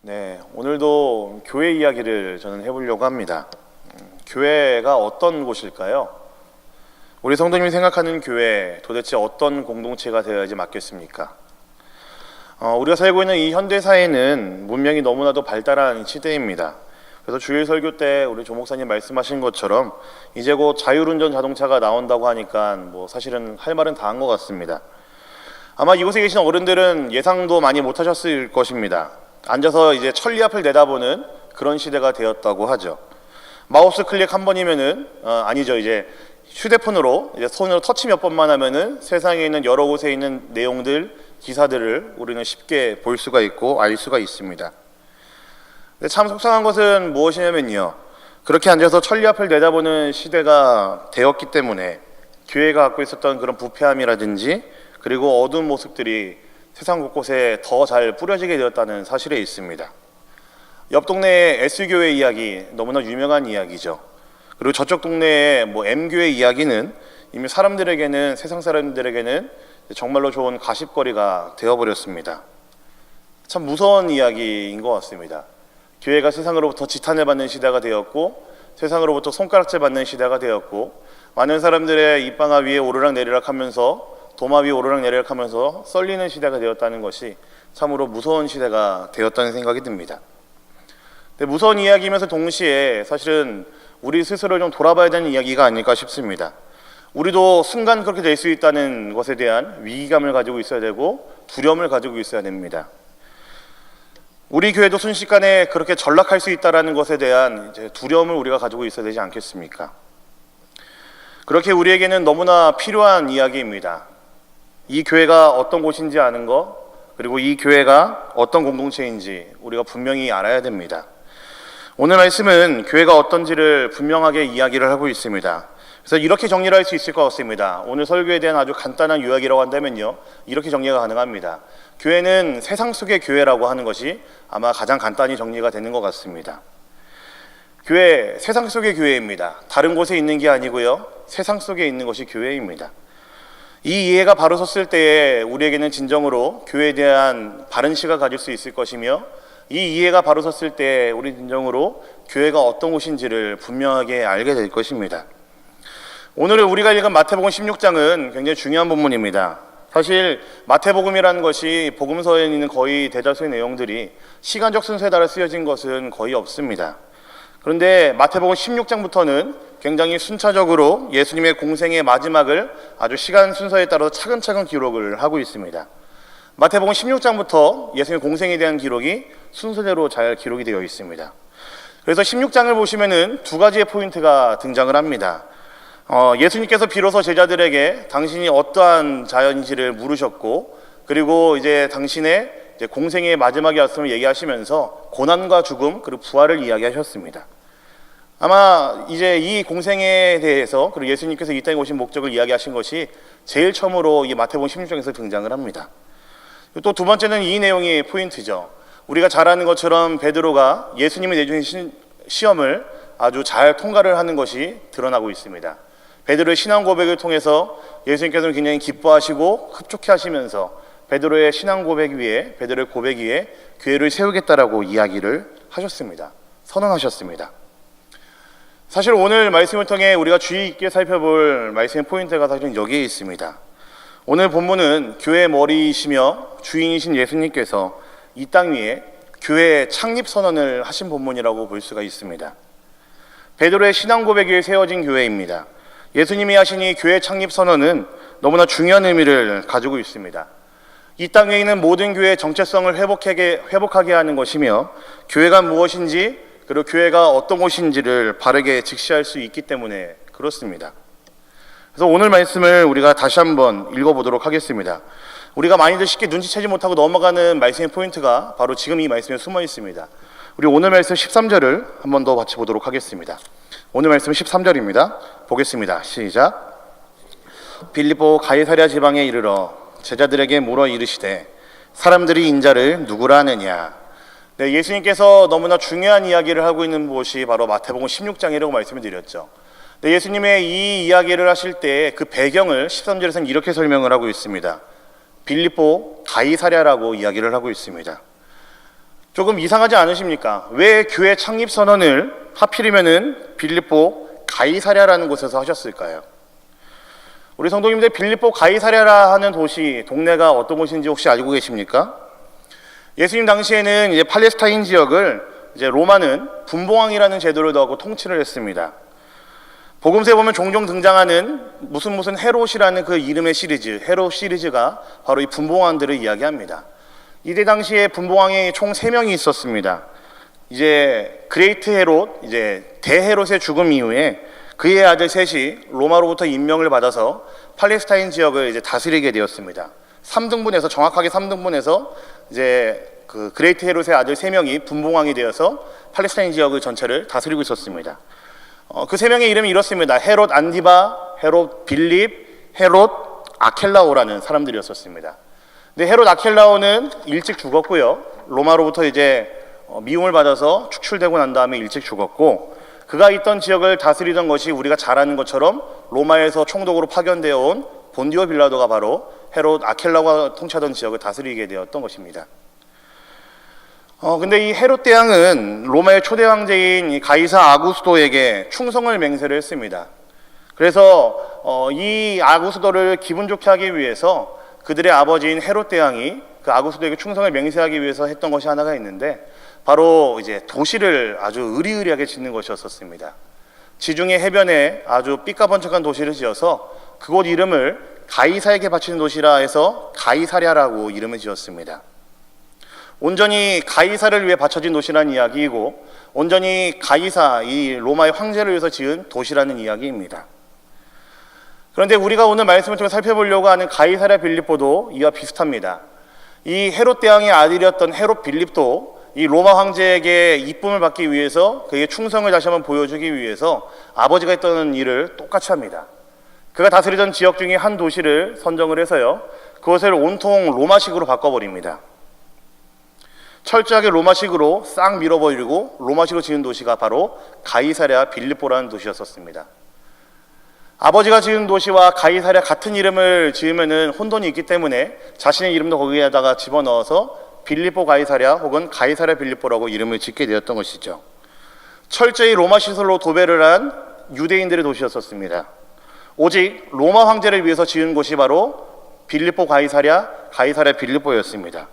네, 오늘도 교회 이야기를 저는 해보려고 합니다. 교회가 어떤 곳일까요? 우리 성도님이 생각하는 교회, 도대체 어떤 공동체가 되어야지 맞겠습니까? 우리가 살고 있는 이 현대사회는 문명이 너무나도 발달한 시대입니다. 그래서 주일 설교 때 우리 조 목사님 말씀하신 것처럼 이제 곧 자율운전 자동차가 나온다고 하니까 사실은 할 말은 다 한 것 같습니다. 아마 이곳에 계신 어른들은 예상도 많이 못하셨을 것입니다. 앉아서 이제 천리 앞을 내다보는 그런 시대가 되었다고 하죠. 마우스 클릭 한 번이면은 아니죠. 이제 휴대폰으로 이제 손으로 터치 몇 번만 하면은 세상에 있는 여러 곳에 있는 내용들, 기사들을 우리는 쉽게 볼 수가 있고 알 수가 있습니다. 근데 참 속상한 것은 무엇이냐면요. 그렇게 앉아서 천리 앞을 내다보는 시대가 되었기 때문에 교회가 갖고 있었던 그런 부패함이라든지 그리고 어두운 모습들이 세상 곳곳에 더 잘 뿌려지게 되었다는 사실에 있습니다. 옆 동네의 S교회 이야기 너무나 유명한 이야기죠. 그리고 저쪽 동네의 M교회 이야기는 이미 사람들에게는 세상 사람들에게는 정말로 좋은 가십거리가 되어버렸습니다. 참 무서운 이야기인 것 같습니다. 교회가 세상으로부터 지탄을 받는 시대가 되었고 세상으로부터 손가락질 받는 시대가 되었고 많은 사람들의 입방아 위에 오르락 내리락 하면서 도마 위에 오르락내리락 하면서 썰리는 시대가 되었다는 것이 참으로 무서운 시대가 되었다는 생각이 듭니다. 근데 무서운 이야기이면서 동시에 사실은 우리 스스로 좀 돌아봐야 되는 이야기가 아닐까 싶습니다. 우리도 순간 그렇게 될 수 있다는 것에 대한 위기감을 가지고 있어야 되고 두려움을 가지고 있어야 됩니다. 우리 교회도 순식간에 그렇게 전락할 수 있다는 것에 대한 이제 두려움을 우리가 가지고 있어야 되지 않겠습니까? 그렇게 우리에게는 너무나 필요한 이야기입니다. 이 교회가 어떤 곳인지 아는 것, 그리고 이 교회가 어떤 공동체인지 우리가 분명히 알아야 됩니다. 오늘 말씀은 교회가 어떤지를 분명하게 이야기를 하고 있습니다. 그래서 이렇게 정리를 할 수 있을 것 같습니다. 오늘 설교에 대한 아주 간단한 요약이라고 한다면요, 이렇게 정리가 가능합니다. 교회는 세상 속의 교회라고 하는 것이 아마 가장 간단히 정리가 되는 것 같습니다. 교회, 세상 속의 교회입니다. 다른 곳에 있는 게 아니고요, 세상 속에 있는 것이 교회입니다. 이 이해가 바로 섰을 때에 우리에게는 진정으로 교회에 대한 바른 시각을 가질 수 있을 것이며 이 이해가 바로 섰을 때 우리 진정으로 교회가 어떤 곳인지를 분명하게 알게 될 것입니다. 오늘 우리가 읽은 마태복음 16장은 굉장히 중요한 본문입니다. 사실 마태복음이라는 것이 복음서에 있는 거의 대다수의 내용들이 시간적 순서에 따라 쓰여진 것은 거의 없습니다. 그런데 마태복음 16장부터는 굉장히 순차적으로 예수님의 공생의 마지막을 아주 시간 순서에 따라서 차근차근 기록을 하고 있습니다. 마태복음 16장부터 예수님의 공생에 대한 기록이 순서대로 잘 기록이 되어 있습니다. 그래서 16장을 보시면은 두 가지의 포인트가 등장을 합니다. 예수님께서 비로소 제자들에게 당신이 어떠한 자연인지를 물으셨고, 그리고 이제 당신의 공생의 마지막이 왔음을 얘기하시면서 고난과 죽음 그리고 부활을 이야기하셨습니다. 아마 이제 이 공생에 대해서 그리고 예수님께서 이 땅에 오신 목적을 이야기하신 것이 제일 처음으로 이 마태복음 16장에서 등장을 합니다. 또 두 번째는 이 내용이 포인트죠. 우리가 잘 아는 것처럼 베드로가 예수님이 내주신 시험을 아주 잘 통과를 하는 것이 드러나고 있습니다. 베드로의 신앙 고백을 통해서 예수님께서는 굉장히 기뻐하시고 흡족해 하시면서 베드로의 신앙 고백 위에, 베드로의 고백 위에 교회를 세우겠다라고 이야기를 하셨습니다. 선언하셨습니다. 사실 오늘 말씀을 통해 우리가 주의 깊게 살펴볼 말씀의 포인트가 사실은 여기에 있습니다. 오늘 본문은 교회의 머리이시며 주인이신 예수님께서 이 땅 위에 교회의 창립 선언을 하신 본문이라고 볼 수가 있습니다. 베드로의 신앙 고백 위에 세워진 교회입니다. 예수님이 하신 이 교회 창립 선언은 너무나 중요한 의미를 가지고 있습니다. 이 땅에 있는 모든 교회의 정체성을 회복하게 하는 것이며 교회가 무엇인지 그리고 교회가 어떤 곳인지를 바르게 직시할 수 있기 때문에 그렇습니다. 그래서 오늘 말씀을 우리가 다시 한번 읽어보도록 하겠습니다. 우리가 많이들 쉽게 눈치채지 못하고 넘어가는 말씀의 포인트가 바로 지금 이 말씀에 숨어 있습니다. 우리 오늘 말씀 13절을 한 번 더 같이 보도록 하겠습니다. 오늘 말씀 13절입니다. 보겠습니다. 시작. 빌립보 가이사랴 지방에 이르러 제자들에게 물어 이르시되 사람들이 인자를 누구라 하느냐. 네, 예수님께서 너무나 중요한 이야기를 하고 있는 곳이 바로 마태복음 16장이라고 말씀을 드렸죠. 네, 예수님의 이 이야기를 하실 때 그 배경을 13절에서는 이렇게 설명을 하고 있습니다. 빌립보 가이사랴라고 이야기를 하고 있습니다. 조금 이상하지 않으십니까? 왜 교회 창립 선언을 하필이면은 빌립보 가이사랴라는 곳에서 하셨을까요? 우리 성도님들, 빌립보 가이사랴라 하는 도시, 동네가 어떤 곳인지 혹시 알고 계십니까? 예수님 당시에는 이제 팔레스타인 지역을 이제 로마는 분봉왕이라는 제도를 더하고 통치를 했습니다. 복음서에 보면 종종 등장하는 무슨 헤롯이라는 그 이름의 시리즈, 헤롯 시리즈가 바로 이 분봉왕들을 이야기합니다. 이때 당시에 분봉왕이 총 3명이 있었습니다. 이제 그레이트 헤롯, 이제 대헤롯의 죽음 이후에 그의 아들 셋이 로마로부터 임명을 받아서 팔레스타인 지역을 이제 다스리게 되었습니다. 3등분해서, 정확하게 3등분해서 이제 그 그레이트 헤롯의 아들 3명이 분봉왕이 되어서 팔레스타인 지역을 전체를 다스리고 있었습니다. 그 3명의 이름이 이렇습니다. 헤롯 안디바, 헤롯 빌립, 헤롯 아켈라오라는 사람들이었었습니다. 근데 헤롯 아켈라오는 일찍 죽었고요. 로마로부터 이제 미움을 받아서 축출되고 난 다음에 일찍 죽었고, 그가 있던 지역을 다스리던 것이 우리가 잘 아는 것처럼 로마에서 총독으로 파견되어 온 본디오 빌라도가 바로 헤롯 아켈라오가 통치하던 지역을 다스리게 되었던 것입니다. 근데 이 헤롯 대왕은 로마의 초대 황제인 이 가이사 아구스도에게 충성을 맹세를 했습니다. 그래서 이 아구스도를 기분 좋게 하기 위해서 그들의 아버지인 헤롯 대왕이 그 아구스도에게 충성을 맹세하기 위해서 했던 것이 하나가 있는데, 바로 이제 도시를 아주 으리으리하게 짓는 것이었습니다. 지중해 해변에 아주 삐까번쩍한 도시를 지어서 그곳 이름을 가이사에게 바치는 도시라 해서 가이사랴라고 이름을 지었습니다. 온전히 가이사를 위해 바쳐진 도시라는 이야기이고, 온전히 가이사, 이 로마의 황제를 위해서 지은 도시라는 이야기입니다. 그런데 우리가 오늘 말씀을 통해 살펴보려고 하는 가이사랴 빌립보도 이와 비슷합니다. 이 헤롯 대왕의 아들이었던 헤롯 빌립도 이 로마 황제에게 이쁨을 받기 위해서, 그에게 충성을 다시 한번 보여주기 위해서 아버지가 했던 일을 똑같이 합니다. 그가 다스리던 지역 중에 한 도시를 선정을 해서요, 그것을 온통 로마식으로 바꿔버립니다. 철저하게 로마식으로 싹 밀어버리고 로마식으로 지은 도시가 바로 가이사랴 빌립보라는 도시였었습니다. 아버지가 지은 도시와 가이사랴 같은 이름을 지으면은 혼돈이 있기 때문에 자신의 이름도 거기에다가 집어넣어서 빌립보 가이사랴 혹은 가이사랴 빌립보라고 이름을 짓게 되었던 것이죠. 철저히 로마 시설로 도배를 한 유대인들의 도시였었습니다. 오직 로마 황제를 위해서 지은 곳이 바로 빌립보 가이사랴, 가이사랴 빌립보였습니다.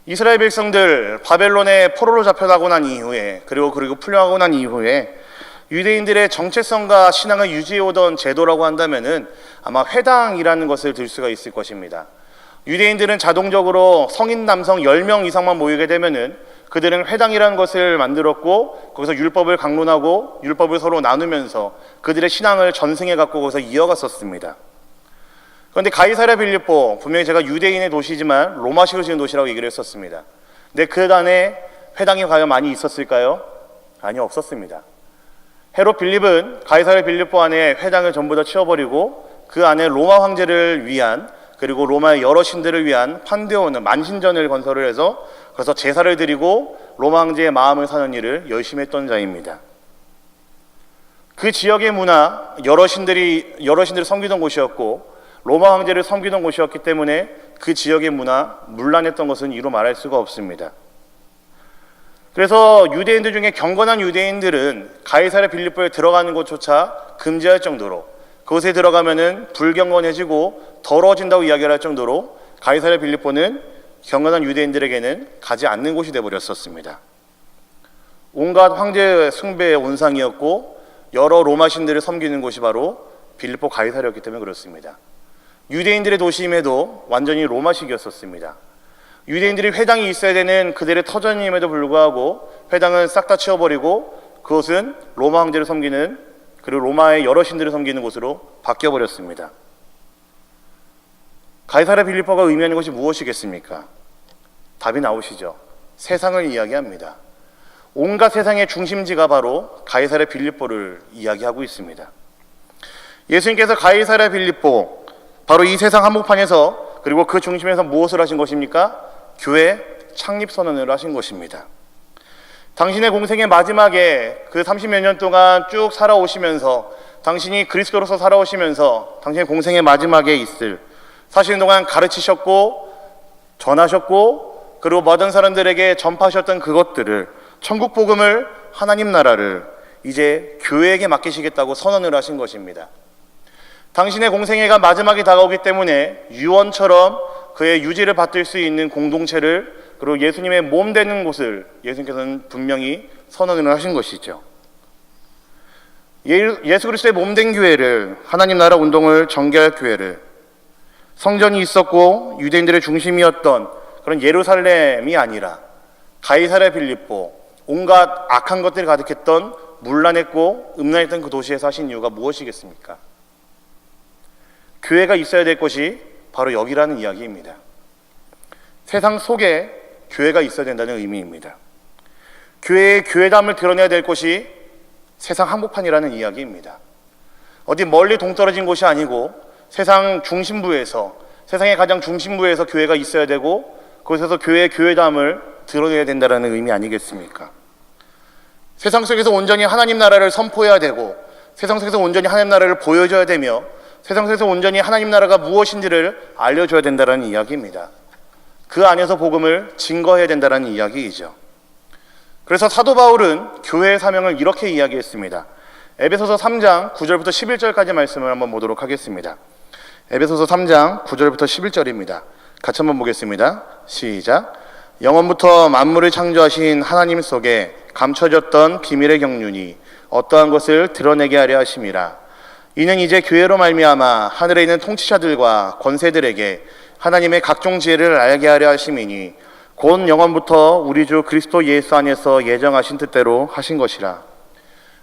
이스라엘 백성들 바벨론에 포로로 잡혀가고 난 이후에, 그리고 풀려가고 난 이후에 유대인들의 정체성과 신앙을 유지해오던 제도라고 한다면은 아마 회당이라는 것을 들 수가 있을 것입니다. 유대인들은 자동적으로 성인 남성 10명 이상만 모이게 되면은 그들은 회당이라는 것을 만들었고, 거기서 율법을 강론하고 율법을 서로 나누면서 그들의 신앙을 전승해 갖고 거기서 이어갔었습니다. 그런데 가이사랴 빌립보, 분명히 제가 유대인의 도시지만 로마식으로 지은 도시라고 얘기를 했었습니다. 근데 그 안에 회당이 과연 많이 있었을까요? 아니요, 없었습니다. 헤롯 빌립은 가이사랴 빌립보 안에 회당을 전부 다 치워버리고 그 안에 로마 황제를 위한, 그리고 로마의 여러 신들을 위한 판데오는 만신전을 건설을 해서 그래서 제사를 드리고 로마 황제의 마음을 사는 일을 열심히 했던 자입니다. 그 지역의 문화, 여러 신들을 섬기던 곳이었고 로마 황제를 섬기던 곳이었기 때문에 그 지역의 문화, 문란했던 것은 이루 말할 수가 없습니다. 그래서 유대인들 중에 경건한 유대인들은 가이사랴 빌립보에 들어가는 것조차 금지할 정도로, 그곳에 들어가면은 불경건해지고 더러워진다고 이야기를 할 정도로 가이사랴 빌립보는 경건한 유대인들에게는 가지 않는 곳이 되어버렸었습니다. 온갖 황제 숭배의 온상이었고 여러 로마 신들을 섬기는 곳이 바로 빌립보 가이사랴였기 때문에 그렇습니다. 유대인들의 도시임에도 완전히 로마식이었었습니다. 유대인들이 회당이 있어야 되는 그들의 터전임에도 불구하고 회당은 싹 다 치워버리고 그것은 로마 황제를 섬기는, 그리고 로마의 여러 신들을 섬기는 곳으로 바뀌어버렸습니다. 가이사랴 빌립보가 의미하는 것이 무엇이겠습니까? 답이 나오시죠. 세상을 이야기합니다. 온갖 세상의 중심지가 바로 가이사랴 빌립보를 이야기하고 있습니다. 예수님께서 가이사랴 빌립보, 바로 이 세상 한복판에서, 그리고 그 중심에서 무엇을 하신 것입니까? 교회 창립 선언을 하신 것입니다. 당신의 공생의 마지막에 그 30몇 년 동안 쭉 살아오시면서, 당신이 그리스도로서 살아오시면서 당신의 공생의 마지막에 있을 40년 동안 가르치셨고 전하셨고 그리고 모든 사람들에게 전파하셨던 그것들을, 천국 복음을, 하나님 나라를 이제 교회에게 맡기시겠다고 선언을 하신 것입니다. 당신의 공생애가 마지막이 다가오기 때문에 유언처럼 그의 유지를 받들 수 있는 공동체를, 그리고 예수님의 몸 되는 곳을 예수님께서는 분명히 선언을 하신 것이죠. 예수 그리스도의 몸된 교회를, 하나님 나라 운동을 전개할 교회를, 성전이 있었고 유대인들의 중심이었던 그런 예루살렘이 아니라 가이사랴 빌립보, 온갖 악한 것들이 가득했던 문란했고 음란했던 그 도시에서 하신 이유가 무엇이겠습니까? 교회가 있어야 될 것이 바로 여기라는 이야기입니다. 세상 속에 교회가 있어야 된다는 의미입니다. 교회의 교회담을 드러내야 될 곳이 세상 한복판이라는 이야기입니다. 어디 멀리 동떨어진 곳이 아니고 세상 중심부에서, 세상의 가장 중심부에서 교회가 있어야 되고 그곳에서 교회의 교회담을 드러내야 된다는 의미 아니겠습니까? 세상 속에서 온전히 하나님 나라를 선포해야 되고 세상 속에서 온전히 하나님 나라를 보여줘야 되며 세상 속에서 온전히 하나님 나라가 무엇인지를 알려줘야 된다는 이야기입니다. 그 안에서 복음을 증거해야 된다는 이야기이죠. 그래서 사도 바울은 교회의 사명을 이렇게 이야기했습니다. 에베소서 3장 9절부터 11절까지 말씀을 한번 보도록 하겠습니다. 에베소서 3장 9절부터 11절입니다. 같이 한번 보겠습니다. 시작. 영원부터 만물을 창조하신 하나님 속에 감춰졌던 비밀의 경륜이 어떠한 것을 드러내게 하려 하심이라. 이는 이제 교회로 말미암아 하늘에 있는 통치자들과 권세들에게 하나님의 각종 지혜를 알게 하려 하심이니 곧 영원부터 우리 주 그리스도 예수 안에서 예정하신 뜻대로 하신 것이라.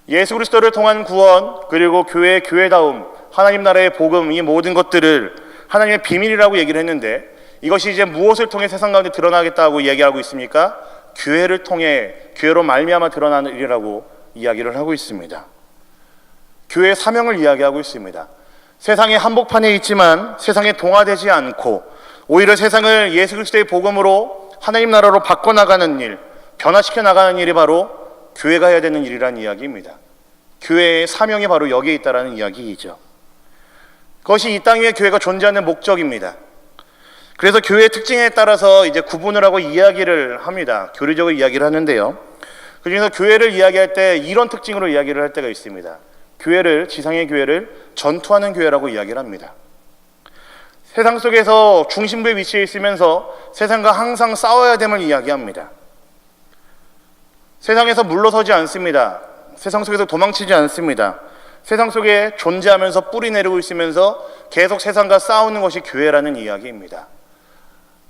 예수 그리스도를 통한 구원, 그리고 교회의 교회다움, 하나님 나라의 복음, 이 모든 것들을 하나님의 비밀이라고 얘기를 했는데 이것이 이제 무엇을 통해 세상 가운데 드러나겠다고 얘기하고 있습니까? 교회를 통해, 교회로 말미암아 드러나는 일이라고 이야기를 하고 있습니다. 교회의 사명을 이야기하고 있습니다. 세상의 한복판에 있지만 세상에 동화되지 않고 오히려 세상을 예수 그리스도의 복음으로 하나님 나라로 바꿔나가는 일, 변화시켜 나가는 일이 바로 교회가 해야 되는 일이라는 이야기입니다. 교회의 사명이 바로 여기에 있다는 이야기이죠. 그것이 이 땅 위에 교회가 존재하는 목적입니다. 그래서 교회의 특징에 따라서 이제 구분을 하고 이야기를 합니다. 교리적으로 이야기를 하는데요. 그중에서 교회를 이야기할 때 이런 특징으로 이야기를 할 때가 있습니다. 교회를, 지상의 교회를 전투하는 교회라고 이야기를 합니다. 세상 속에서 중심부에 위치해 있으면서 세상과 항상 싸워야 됨을 이야기합니다. 세상에서 물러서지 않습니다. 세상 속에서 도망치지 않습니다. 세상 속에 존재하면서 뿌리 내리고 있으면서 계속 세상과 싸우는 것이 교회라는 이야기입니다.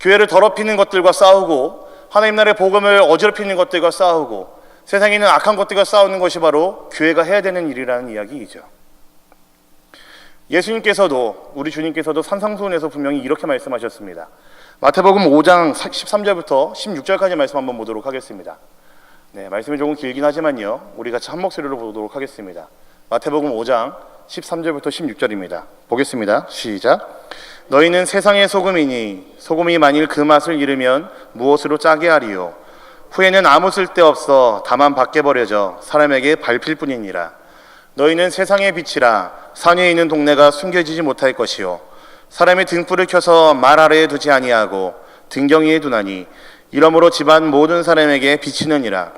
교회를 더럽히는 것들과 싸우고 하나님 나라의 복음을 어지럽히는 것들과 싸우고 세상에 있는 악한 것들과 싸우는 것이 바로 교회가 해야 되는 일이라는 이야기이죠. 예수님께서도, 우리 주님께서도 산상수훈에서 분명히 이렇게 말씀하셨습니다. 마태복음 5장 13절부터 16절까지 말씀 한번 보도록 하겠습니다. 네, 말씀이 조금 길긴 하지만요, 우리 같이 한 목소리로 보도록 하겠습니다. 마태복음 5장 13절부터 16절입니다. 보겠습니다. 시작. 너희는 세상의 소금이니 소금이 만일 그 맛을 잃으면 무엇으로 짜게 하리요? 후에는 아무 쓸데없어 다만 밖에 버려져 사람에게 밟힐 뿐이니라. 너희는 세상의 빛이라. 산 위에 있는 동네가 숨겨지지 못할 것이요 사람이 등불을 켜서 말 아래에 두지 아니하고 등경 위에 두나니 이러므로 집안 모든 사람에게 비치느니라.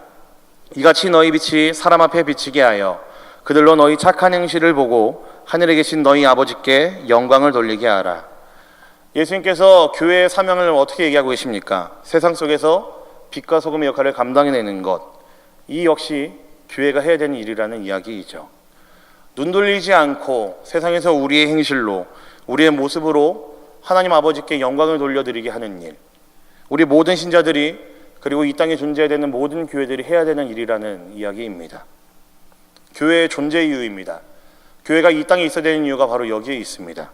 이같이 너희 빛이 사람 앞에 비치게 하여 그들로 너희 착한 행실을 보고 하늘에 계신 너희 아버지께 영광을 돌리게 하라. 예수님께서 교회의 사명을 어떻게 얘기하고 계십니까? 세상 속에서 빛과 소금의 역할을 감당해내는 것, 이 역시 교회가 해야 되는 일이라는 이야기이죠. 눈 돌리지 않고 세상에서 우리의 행실로, 우리의 모습으로 하나님 아버지께 영광을 돌려드리게 하는 일, 우리 모든 신자들이, 그리고 이 땅에 존재해야 되는 모든 교회들이 해야 되는 일이라는 이야기입니다. 교회의 존재 이유입니다. 교회가 이 땅에 있어야 되는 이유가 바로 여기에 있습니다.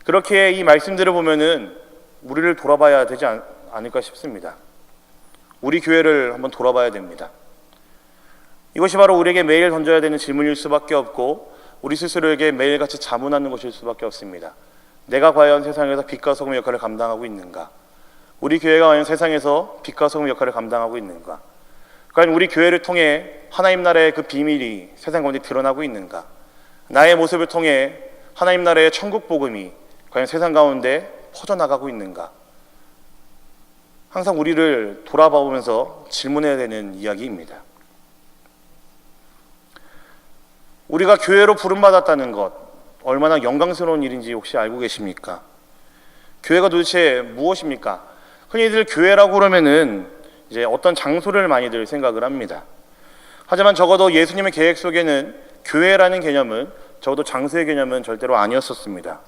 그렇게 이 말씀들을 보면은 우리를 돌아봐야 되지 않을까 싶습니다. 우리 교회를 한번 돌아봐야 됩니다. 이것이 바로 우리에게 매일 던져야 되는 질문일 수밖에 없고 우리 스스로에게 매일같이 자문하는 것일 수밖에 없습니다. 내가 과연 세상에서 빛과 소금의 역할을 감당하고 있는가? 우리 교회가 과연 세상에서 빛과 소금의 역할을 감당하고 있는가? 과연 우리 교회를 통해 하나님 나라의 그 비밀이 세상 가운데 드러나고 있는가? 나의 모습을 통해 하나님 나라의 천국 복음이 과연 세상 가운데 퍼져나가고 있는가? 항상 우리를 돌아보면서 질문해야 되는 이야기입니다. 우리가 교회로 부름받았다는 것, 얼마나 영광스러운 일인지 혹시 알고 계십니까? 교회가 도대체 무엇입니까? 흔히들 교회라고 그러면은 이제 어떤 장소를 많이들 생각을 합니다. 하지만 적어도 예수님의 계획 속에는 교회라는 개념은, 적어도 장소의 개념은 절대로 아니었었습니다.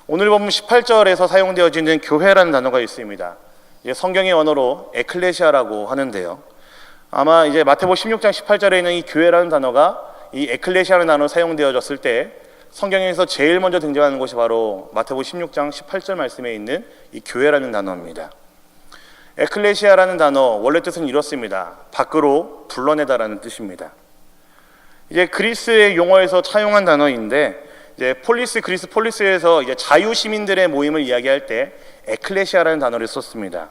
오늘 본문 18절에서 사용되어지는 교회라는 단어가 있습니다. 이제 성경의 언어로 에클레시아라고 하는데요. 아마 이제 마태복음 16장 18절에 있는 이 교회라는 단어가 이 에클레시아라는 단어로 사용되어졌을 때 성경에서 제일 먼저 등장하는 것이 바로 마태복음 16장 18절 말씀에 있는 이 교회라는 단어입니다. 에클레시아라는 단어 원래 뜻은 이렇습니다. 밖으로 불러내다라는 뜻입니다. 이제 그리스의 용어에서 차용한 단어인데, 이제 그리스 폴리스에서 이제 자유 시민들의 모임을 이야기할 때 에클레시아라는 단어를 썼습니다.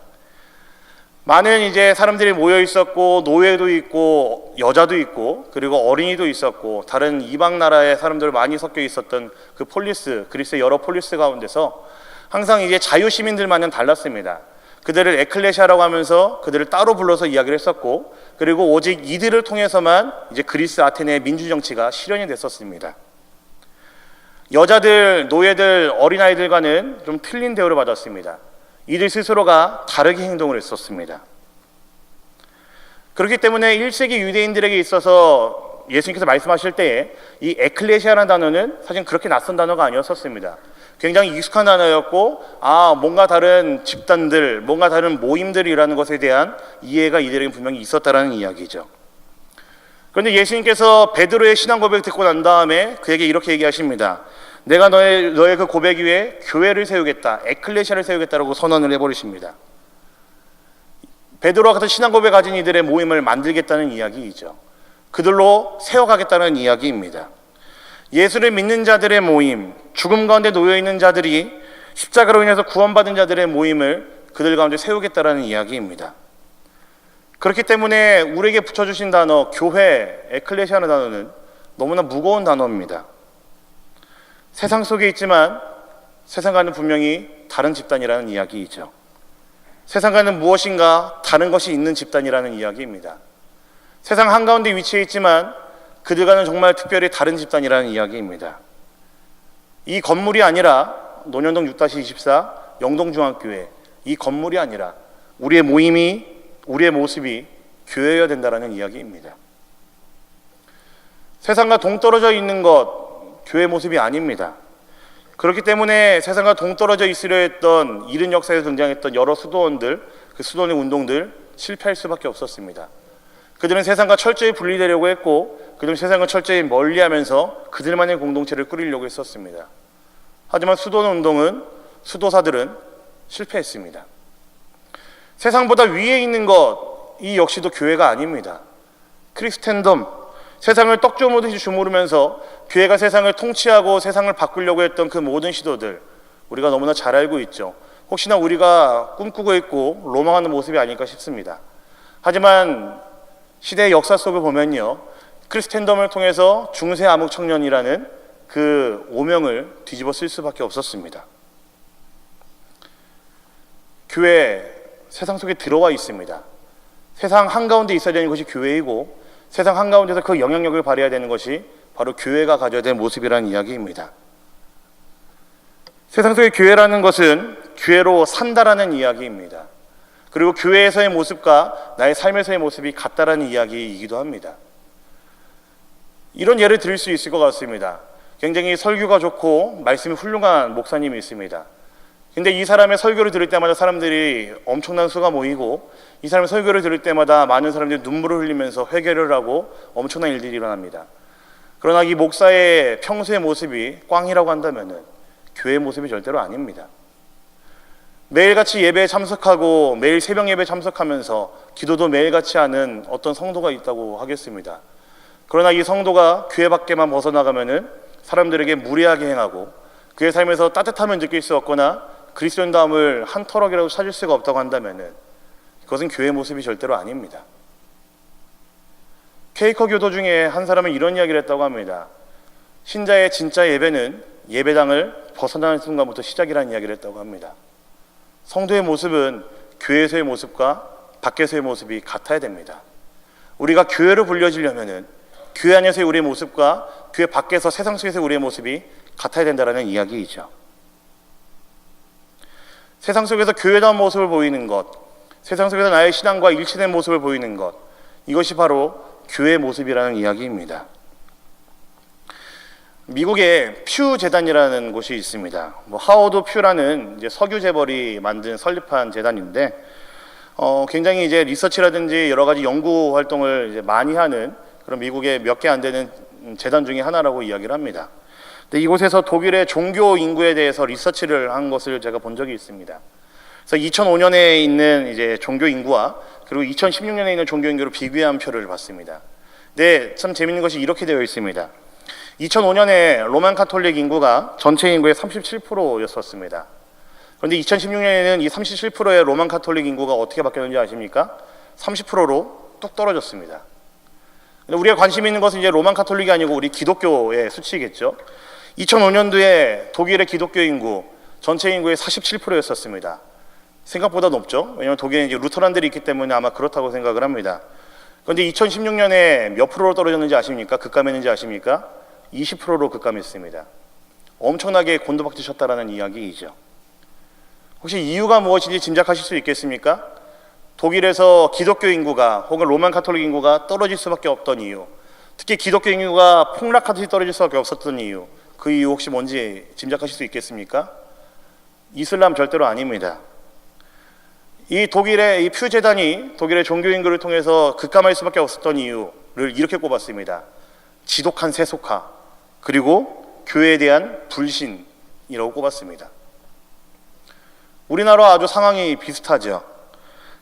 많은 이제 사람들이 모여 있었고, 노예도 있고 여자도 있고 그리고 어린이도 있었고 다른 이방 나라의 사람들 많이 섞여 있었던 그 그리스의 여러 폴리스 가운데서 항상 이제 자유 시민들만은 달랐습니다. 그들을 에클레시아라고 하면서 그들을 따로 불러서 이야기를 했었고, 그리고 오직 이들을 통해서만 이제 그리스 아테네의 민주 정치가 실현이 됐었습니다. 여자들, 노예들, 어린아이들과는 좀 틀린 대우를 받았습니다. 이들 스스로가 다르게 행동을 했었습니다. 그렇기 때문에 1세기 유대인들에게 있어서 예수님께서 말씀하실 때에 이 에클레시아라는 단어는 사실 그렇게 낯선 단어가 아니었었습니다. 굉장히 익숙한 단어였고, 뭔가 다른 집단들, 뭔가 다른 모임들이라는 것에 대한 이해가 이들에게 분명히 있었다라는 이야기죠. 그런데 예수님께서 베드로의 신앙 고백을 듣고 난 다음에 그에게 이렇게 얘기하십니다. 내가 너의 그 고백 위에 교회를 세우겠다, 에클레시아를 세우겠다라고 선언을 해버리십니다. 베드로와 같은 신앙 고백 가진 이들의 모임을 만들겠다는 이야기이죠. 그들로 세워가겠다는 이야기입니다. 예수를 믿는 자들의 모임, 죽음 가운데 놓여있는 자들이 십자가로 인해서 구원받은 자들의 모임을 그들 가운데 세우겠다는 이야기입니다. 그렇기 때문에 우리에게 붙여주신 단어 교회, 에클레시아라는 단어는 너무나 무거운 단어입니다. 세상 속에 있지만 세상과는 분명히 다른 집단이라는 이야기이죠. 세상과는 무엇인가 다른 것이 있는 집단이라는 이야기입니다. 세상 한가운데 위치해 있지만 그들과는 정말 특별히 다른 집단이라는 이야기입니다. 이 건물이 아니라 논현동 6-24 영동중앙교회, 이 건물이 아니라 우리의 모임이, 우리의 모습이 교회여야 된다는 이야기입니다. 세상과 동떨어져 있는 것, 교회 모습이 아닙니다. 그렇기 때문에 세상과 동떨어져 있으려 했던 이른 역사에서 등장했던 여러 수도원들, 그 수도원의 운동들 실패할 수밖에 없었습니다. 그들은 세상과 철저히 분리되려고 했고, 그들은 세상과 철저히 멀리하면서 그들만의 공동체를 꾸리려고 했었습니다. 하지만 수도원 운동은, 수도사들은 실패했습니다. 세상보다 위에 있는 것, 이 역시도 교회가 아닙니다. 크리스텐덤, 세상을 떡주무듯이 주무르면서 교회가 세상을 통치하고 세상을 바꾸려고 했던 그 모든 시도들, 우리가 너무나 잘 알고 있죠. 혹시나 우리가 꿈꾸고 있고 로망하는 모습이 아닐까 싶습니다. 하지만 시대의 역사 속을 보면요, 크리스텐덤을 통해서 중세 암흑 청년이라는 그 오명을 뒤집어 쓸 수밖에 없었습니다. 교회, 세상 속에 들어와 있습니다. 세상 한가운데 있어야 되는 것이 교회이고, 세상 한가운데서 그 영향력을 발휘해야 되는 것이 바로 교회가 가져야 될 모습이라는 이야기입니다. 세상 속의 교회라는 것은 교회로 산다라는 이야기입니다. 그리고 교회에서의 모습과 나의 삶에서의 모습이 같다라는 이야기이기도 합니다. 이런 예를 드릴 수 있을 것 같습니다. 굉장히 설교가 좋고 말씀이 훌륭한 목사님이 있습니다. 근데 이 사람의 설교를 들을 때마다 사람들이 엄청난 수가 모이고, 이 사람의 설교를 들을 때마다 많은 사람들이 눈물을 흘리면서 회개를 하고 엄청난 일들이 일어납니다. 그러나 이 목사의 평소의 모습이 꽝이라고 한다면 교회의 모습이 절대로 아닙니다. 매일같이 예배에 참석하고 매일 새벽 예배에 참석하면서 기도도 매일같이 하는 어떤 성도가 있다고 하겠습니다. 그러나 이 성도가 교회 밖에만 벗어나가면 사람들에게 무례하게 행하고 그의 삶에서 따뜻함을 느낄 수 없거나 그리스도인다움을 한 터럭이라도 찾을 수가 없다고 한다면 그것은 교회의 모습이 절대로 아닙니다. 케이커 교도 중에 한 사람은 이런 이야기를 했다고 합니다. 신자의 진짜 예배는 예배당을 벗어나는 순간부터 시작이라는 이야기를 했다고 합니다. 성도의 모습은 교회에서의 모습과 밖에서의 모습이 같아야 됩니다. 우리가 교회로 불려지려면은 교회 안에서의 우리의 모습과 교회 밖에서 세상 속에서의 우리의 모습이 같아야 된다는 이야기이죠. 세상 속에서 교회다운 모습을 보이는 것, 세상 속에서 나의 신앙과 일치된 모습을 보이는 것, 이것이 바로 교회의 모습이라는 이야기입니다. 미국에 퓨 재단이라는 곳이 있습니다. 하워드 퓨라는 이제 석유 재벌이 만든 설립한 재단인데, 굉장히 이제 리서치라든지 여러 가지 연구 활동을 이제 많이 하는 그런 미국의 몇 개 안 되는 재단 중에 하나라고 이야기를 합니다. 근데 이곳에서 독일의 종교 인구에 대해서 리서치를 한 것을 제가 본 적이 있습니다. 그래서 2005년에 있는 이제 종교 인구와 그리고 2016년에 있는 종교 인구를 비교한 표를 봤습니다. 근데 참 재밌는 것이 이렇게 되어 있습니다. 2005년에 로만 카톨릭 인구가 전체 인구의 37%였었습니다. 그런데 2016년에는 이 37%의 로만 카톨릭 인구가 어떻게 바뀌었는지 아십니까? 30%로 뚝 떨어졌습니다. 근데 우리가 관심 있는 것은 이제 로만 카톨릭이 아니고 우리 기독교의 수치겠죠. 2005년도에 독일의 기독교 인구 전체 인구의 47%였었습니다. 생각보다 높죠. 왜냐하면 독일에 이제 루터란들이 있기 때문에 아마 그렇다고 생각을 합니다. 그런데 2016년에 몇 프로로 떨어졌는지 아십니까? 급감했는지 아십니까? 20%로 급감했습니다. 엄청나게 곤두박질쳤다라는 이야기이죠. 혹시 이유가 무엇인지 짐작하실 수 있겠습니까? 독일에서 기독교 인구가 혹은 로만 카톨릭 인구가 떨어질 수밖에 없던 이유, 특히 기독교 인구가 폭락하듯이 떨어질 수밖에 없었던 이유, 그 이유 혹시 뭔지 짐작하실 수 있겠습니까? 이슬람 절대로 아닙니다. 이 독일의 이 퓨 재단이 독일의 종교 인구를 통해서 급감할 수밖에 없었던 이유를 이렇게 꼽았습니다. 지독한 세속화 그리고 교회에 대한 불신이라고 꼽았습니다. 우리나라와 아주 상황이 비슷하죠.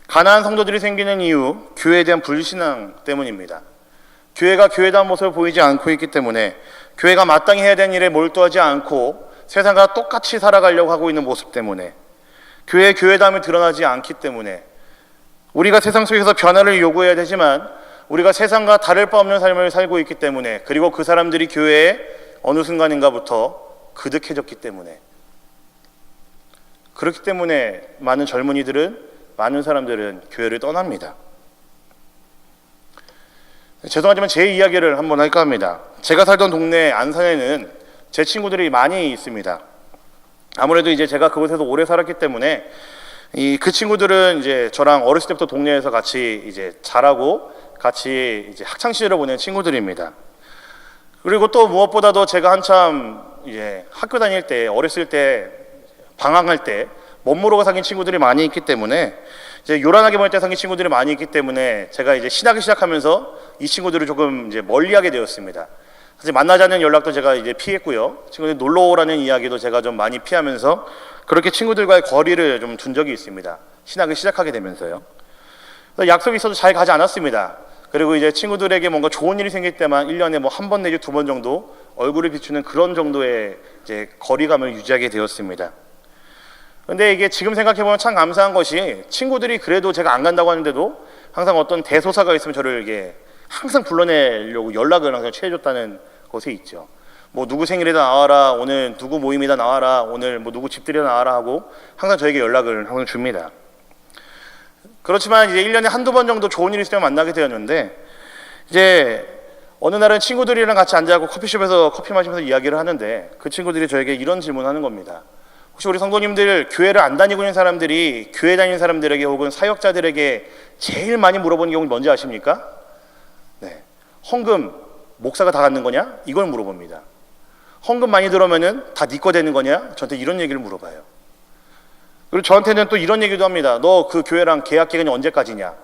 가난한 성도들이 생기는 이유, 교회에 대한 불신앙 때문입니다. 교회가 교회다운 모습을 보이지 않고 있기 때문에, 교회가 마땅히 해야 되는 일에 몰두하지 않고 세상과 똑같이 살아가려고 하고 있는 모습 때문에, 교회의 교회다움이 드러나지 않기 때문에, 우리가 세상 속에서 변화를 요구해야 되지만 우리가 세상과 다를 바 없는 삶을 살고 있기 때문에, 그리고 그 사람들이 교회에 어느 순간인가부터 그득해졌기 때문에, 그렇기 때문에 많은 젊은이들은, 많은 사람들은 교회를 떠납니다. 죄송하지만 제 이야기를 한번 할까 합니다. 제가 살던 동네 안산에는 제 친구들이 많이 있습니다. 아무래도 이제 제가 그곳에서 오래 살았기 때문에 그 친구들은 이제 저랑 어렸을 때부터 동네에서 같이 이제 자라고 같이 이제 학창 시절을 보낸 친구들입니다. 그리고 또 무엇보다도 제가 한참 이제 학교 다닐 때, 어렸을 때, 방황할 때 멋모르고 사귄 친구들이 많이 있기 때문에, 이제 요란하게 보낼 때 사귄 친구들이 많이 있기 때문에 제가 이제 신학을 시작하면서 이 친구들을 조금 이제 멀리하게 되었습니다. 사실 만나자는 연락도 제가 이제 피했고요. 친구들 놀러 오라는 이야기도 제가 좀 많이 피하면서 그렇게 친구들과의 거리를 좀 둔 적이 있습니다. 신학을 시작하게 되면서요. 약속이 있어도 잘 가지 않았습니다. 그리고 이제 친구들에게 뭔가 좋은 일이 생길 때만 1년에 뭐 한 번 내지 두 번 정도 얼굴을 비추는 그런 정도의 이제 거리감을 유지하게 되었습니다. 근데 이게 지금 생각해보면 참 감사한 것이, 친구들이 그래도 제가 안 간다고 하는데도 항상 어떤 대소사가 있으면 저를 이게 항상 불러내려고 연락을 항상 취해줬다는 것에 있죠. 뭐 누구 생일이다 나와라, 오늘 누구 모임이다 나와라, 오늘 뭐 누구 집들이다 나와라 하고 항상 저에게 연락을 항상 줍니다. 그렇지만 이제 1년에 한두 번 정도 좋은 일이 있으면 만나게 되었는데, 이제 어느 날은 친구들이랑 같이 앉아서 커피숍에서 커피 마시면서 이야기를 하는데, 그 친구들이 저에게 이런 질문을 하는 겁니다. 혹시 우리 성도님들, 교회를 안 다니고 있는 사람들이 교회 다니는 사람들에게 혹은 사역자들에게 제일 많이 물어보는 경우는 뭔지 아십니까? 네, 헌금 목사가 다 갖는 거냐? 이걸 물어봅니다. 헌금 많이 들어오면은 다 네 거 되는 거냐? 저한테 이런 얘기를 물어봐요. 그리고 저한테는 또 이런 얘기도 합니다. 너 그 교회랑 계약 기간이 언제까지냐?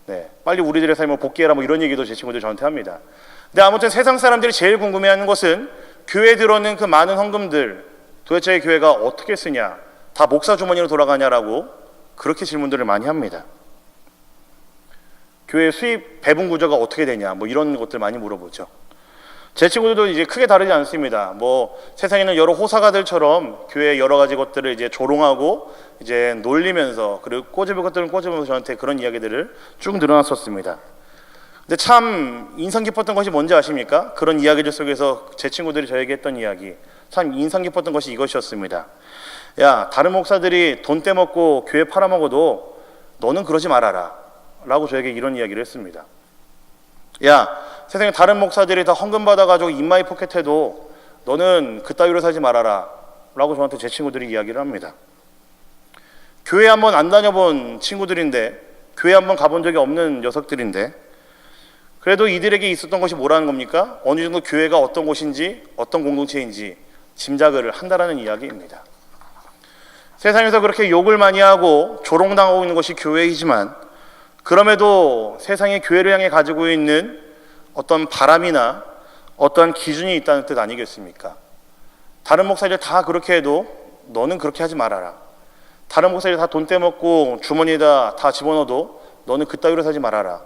네, 빨리 우리들의 삶을 복귀해라, 뭐 이런 얘기도 제 친구들 저한테 합니다. 근데 아무튼 세상 사람들이 제일 궁금해하는 것은 교회에 들어오는 그 많은 헌금들 도대체 교회가 어떻게 쓰냐, 다 목사 주머니로 돌아가냐라고 그렇게 질문들을 많이 합니다. 교회 수입 배분 구조가 어떻게 되냐, 뭐 이런 것들 많이 물어보죠. 제 친구들도 이제 크게 다르지 않습니다. 뭐 세상에는 여러 호사가들처럼 교회의 여러 가지 것들을 이제 조롱하고 이제 놀리면서, 그리고 꼬집을 것들은 꼬집으면서 저한테 그런 이야기들을 쭉 늘어놨었습니다. 근데 참 인상 깊었던 것이 뭔지 아십니까? 그런 이야기들 속에서 제 친구들이 저에게 했던 이야기, 참 인상 깊었던 것이 이것이었습니다. 야, 다른 목사들이 돈 떼먹고 교회 팔아먹어도 너는 그러지 말아라 라고 저에게 이런 이야기를 했습니다. 야, 세상에 다른 목사들이 다 헌금 받아가지고 인마이 포켓해도 너는 그따위로 살지 말아라 라고 저한테 제 친구들이 이야기를 합니다. 교회 한번 안 다녀본 친구들인데, 교회 한번 가본 적이 없는 녀석들인데, 그래도 이들에게 있었던 것이 뭐라는 겁니까? 어느 정도 교회가 어떤 곳인지, 어떤 공동체인지 짐작을 한다라는 이야기입니다. 세상에서 그렇게 욕을 많이 하고 조롱당하고 있는 것이 교회이지만, 그럼에도 세상의 교회를 향해 가지고 있는 어떤 바람이나 어떠한 기준이 있다는 뜻 아니겠습니까? 다른 목사들 다 그렇게 해도 너는 그렇게 하지 말아라. 다른 목사들 다 돈 떼먹고 주머니에다 다 집어넣어도 너는 그따위로 살지 말아라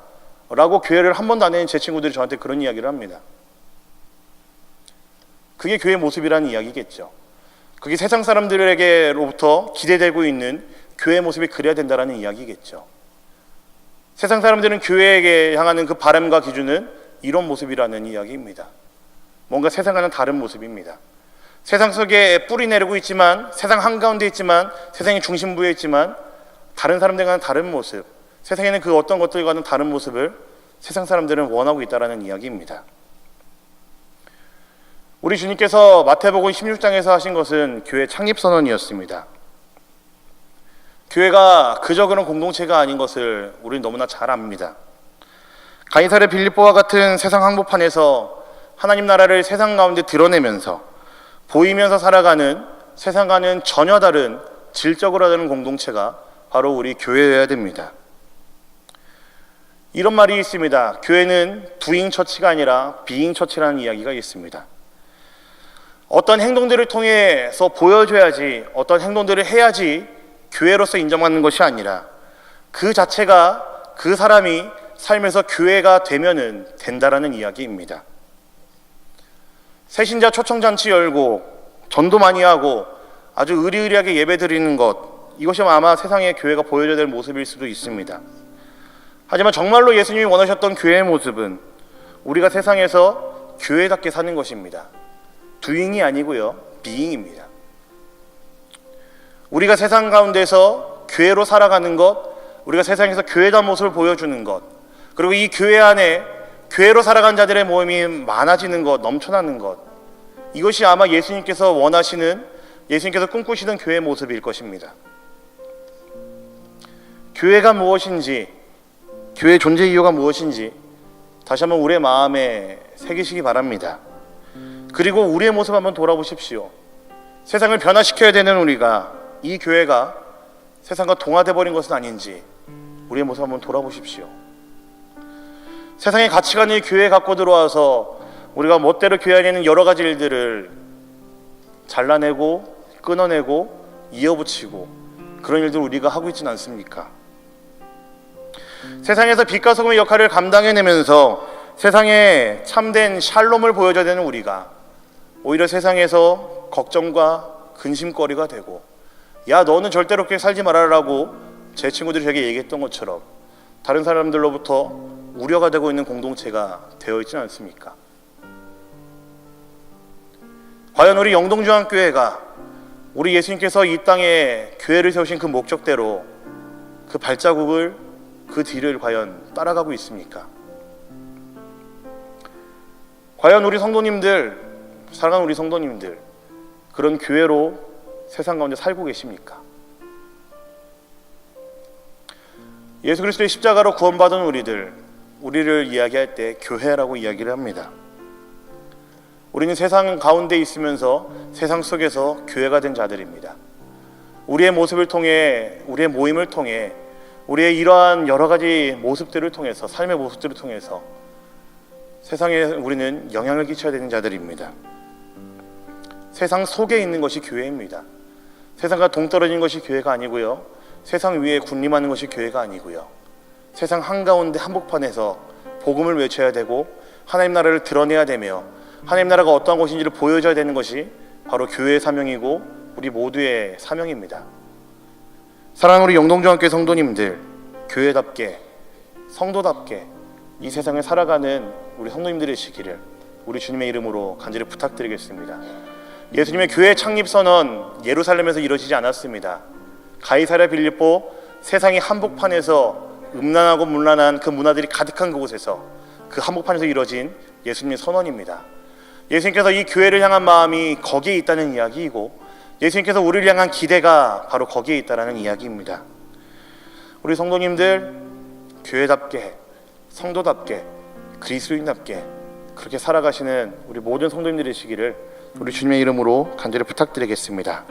라고 교회를 한 번도 안 해낸 제 친구들이 저한테 그런 이야기를 합니다. 그게 교회의 모습이라는 이야기겠죠. 그게 세상 사람들에게로부터 기대되고 있는 교회의 모습이 그래야 된다는 이야기겠죠. 세상 사람들은 교회에게 향하는 그 바람과 기준은 이런 모습이라는 이야기입니다. 뭔가 세상과는 다른 모습입니다. 세상 속에 뿌리 내리고 있지만, 세상 한가운데 있지만, 세상의 중심부에 있지만, 다른 사람들과는 다른 모습, 세상에는 그 어떤 것들과는 다른 모습을 세상 사람들은 원하고 있다는 이야기입니다. 우리 주님께서 마태복음 16장에서 하신 것은 교회 창립선언이었습니다. 교회가 그저 그런 공동체가 아닌 것을 우리는 너무나 잘 압니다. 가이사랴 빌립보와 같은 세상 한복판에서 하나님 나라를 세상 가운데 드러내면서 보이면서 살아가는, 세상과는 전혀 다른 질적으로 다른 공동체가 바로 우리 교회여야 됩니다. 이런 말이 있습니다. 교회는 두잉 처치가 아니라 비잉 처치라는 이야기가 있습니다. 어떤 행동들을 통해서 보여줘야지, 어떤 행동들을 해야지 교회로서 인정받는 것이 아니라 그 자체가, 그 사람이 삶에서 교회가 되면은 된다라는 이야기입니다. 새신자 초청잔치 열고 전도 많이 하고 아주 의리의리하게 예배 드리는 것, 이것이 아마 세상에 교회가 보여줘야 될 모습일 수도 있습니다. 하지만 정말로 예수님이 원하셨던 교회의 모습은 우리가 세상에서 교회답게 사는 것입니다. 두잉이 아니고요, 비잉입니다. 우리가 세상 가운데서 교회로 살아가는 것, 우리가 세상에서 교회다운 모습을 보여주는 것, 그리고 이 교회 안에 교회로 살아간 자들의 모임이 많아지는 것, 넘쳐나는 것, 이것이 아마 예수님께서 원하시는, 예수님께서 꿈꾸시는 교회의 모습일 것입니다. 교회가 무엇인지, 교회의 존재 이유가 무엇인지 다시 한번 우리의 마음에 새기시기 바랍니다. 그리고 우리의 모습 한번 돌아보십시오. 세상을 변화시켜야 되는 우리가, 이 교회가 세상과 동화돼 버린 것은 아닌지 우리의 모습 한번 돌아보십시오. 세상의 가치관이 교회에 갖고 들어와서 우리가 멋대로 교회 안에 있는 여러 가지 일들을 잘라내고 끊어내고 이어붙이고 그런 일들을 우리가 하고 있지는 않습니까? 세상에서 빛과 소금의 역할을 감당해내면서 세상에 참된 샬롬을 보여줘야 되는 우리가 오히려 세상에서 걱정과 근심거리가 되고, 야 너는 절대로 그렇게 살지 말아라고 제 친구들이 제게 얘기했던 것처럼 다른 사람들로부터 우려가 되고 있는 공동체가 되어 있지는 않습니까? 과연 우리 영동중앙교회가 우리 예수님께서 이 땅에 교회를 세우신 그 목적대로 그 발자국을, 그 뒤를 과연 따라가고 있습니까? 과연 우리 성도님들, 사랑하는 우리 성도님들, 그런 교회로 세상 가운데 살고 계십니까? 예수 그리스도의 십자가로 구원받은 우리를 이야기할 때 교회라고 이야기를 합니다. 우리는 세상 가운데 있으면서 세상 속에서 교회가 된 자들입니다. 우리의 모습을 통해, 우리의 모임을 통해, 우리의 이러한 여러 가지 모습들을 통해서, 삶의 모습들을 통해서 세상에 우리는 영향을 끼쳐야 되는 자들입니다. 세상 속에 있는 것이 교회입니다. 세상과 동떨어진 것이 교회가 아니고요, 세상 위에 군림하는 것이 교회가 아니고요, 세상 한가운데 한복판에서 복음을 외쳐야 되고 하나님 나라를 드러내야 되며 하나님 나라가 어떠한 것인지를 보여줘야 되는 것이 바로 교회의 사명이고 우리 모두의 사명입니다. 사랑하는 우리 영동중앙교회 성도님들, 교회답게, 성도답게 이 세상을 살아가는 우리 성도님들이 되시기를 우리 주님의 이름으로 간절히 부탁드리겠습니다. 예수님의 교회 창립 선언 예루살렘에서 이루어지지 않았습니다. 가이사랴 빌립보, 세상의 한복판에서 음란하고 문란한 그 문화들이 가득한 그곳에서 그 한복판에서 이뤄진 예수님의 선언입니다. 예수님께서 이 교회를 향한 마음이 거기에 있다는 이야기이고, 예수님께서 우리를 향한 기대가 바로 거기에 있다는 이야기입니다. 우리 성도님들, 교회답게, 성도답게, 그리스도인답게 그렇게 살아가시는 우리 모든 성도님들이시기를 우리 주님의 이름으로 간절히 부탁드리겠습니다.